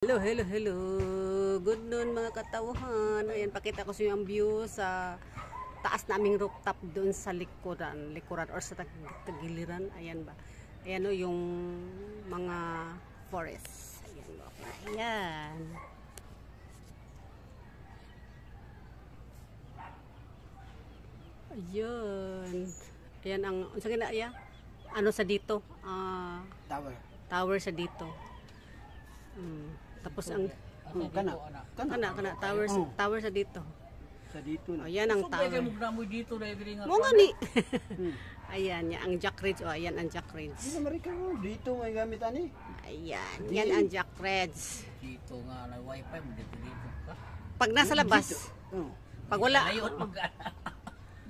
Hello, hello, hello. Good noon mga katauhan. Ayan, pakita ko sa inyo ang view sa taas naming rooftop doon sa likuran or sa tagiliran. Ayan ba? Ayan o yung mga forest. Ayan o. Ayan. Ayan. Ayan ang, sa kinaya? Ano sa dito? Tower sa dito. Tapos ang kana tower sa dito. Sa dito na. Ayan ang tower. Mo nga ni. Ayan, yan ang Jack Ridge. Oh, ayan ang Jack Ridge. Dito Marika, dito may gamit ani. Ayan, yan ang Jack Ridge. Dito nga na wifi mo dito ka. Pag nasa labas. Pag wala.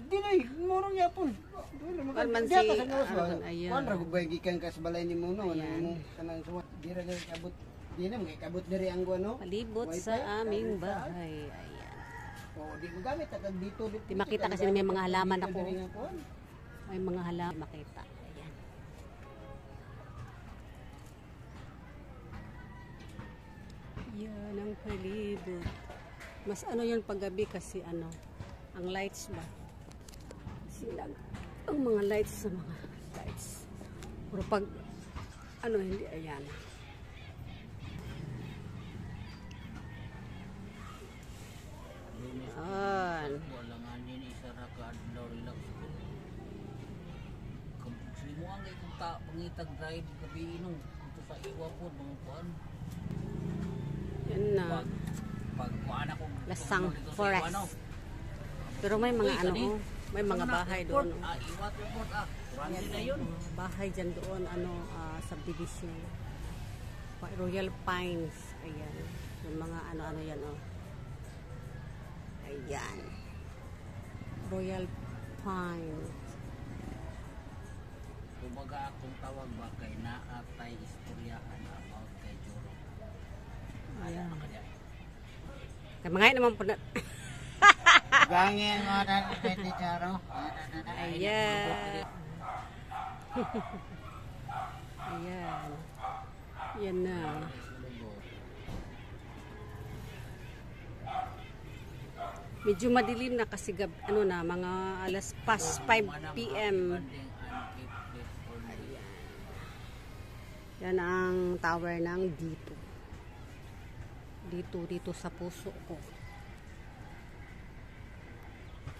Di na, morong yapon. Kalman si ayan. Kuan ra gubay gikan ka sa balay ni mo no, mo kanang suwa. Di ra kabot. Di na magkabot diri ang ano. Palibot sa aming bahay. Ayan. Oh, di mo gamit at dito. Di makita kasi may mga halaman ako. May mga halaman makita. Ayan. Yan ang palibot. Mas ano yun paggabi kasi ano, ang lights ba? Silag. Ang mga lights sa mga lights. Pero pag ano hindi, ayan. Ayan. Wala nga din isa ra ka adlaw relax. Kampung mo ang ikong pangitag drive gabi inong ito sa iwa po mga kuan. Yan na. Pag kuan ako Lasang forest. Pero may mga ano, may mga bahay doon. Iwat report Randy na yun. Bahay dyan doon, ano, subdivision. Royal Pines. Ayan. Yung mga ano-ano yan, oh. Ayan. Royal Pines. Kumbaga akong tawag ba kay naatay istoryahan about kay Joro. Ayan. Kaya mga naman po na. Gangin mo na ni Charo. Ayan. Ayan. Yan na. Medyo madilim na kasi ano na, mga alas past 5 PM. Yan ang tower ng dito. Dito sa puso ko.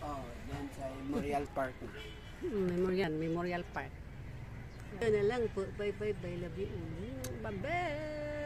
Oh, yan sa Memorial Park. Memorial Park. Yan na lang po. Bye. Love you. Bye-bye.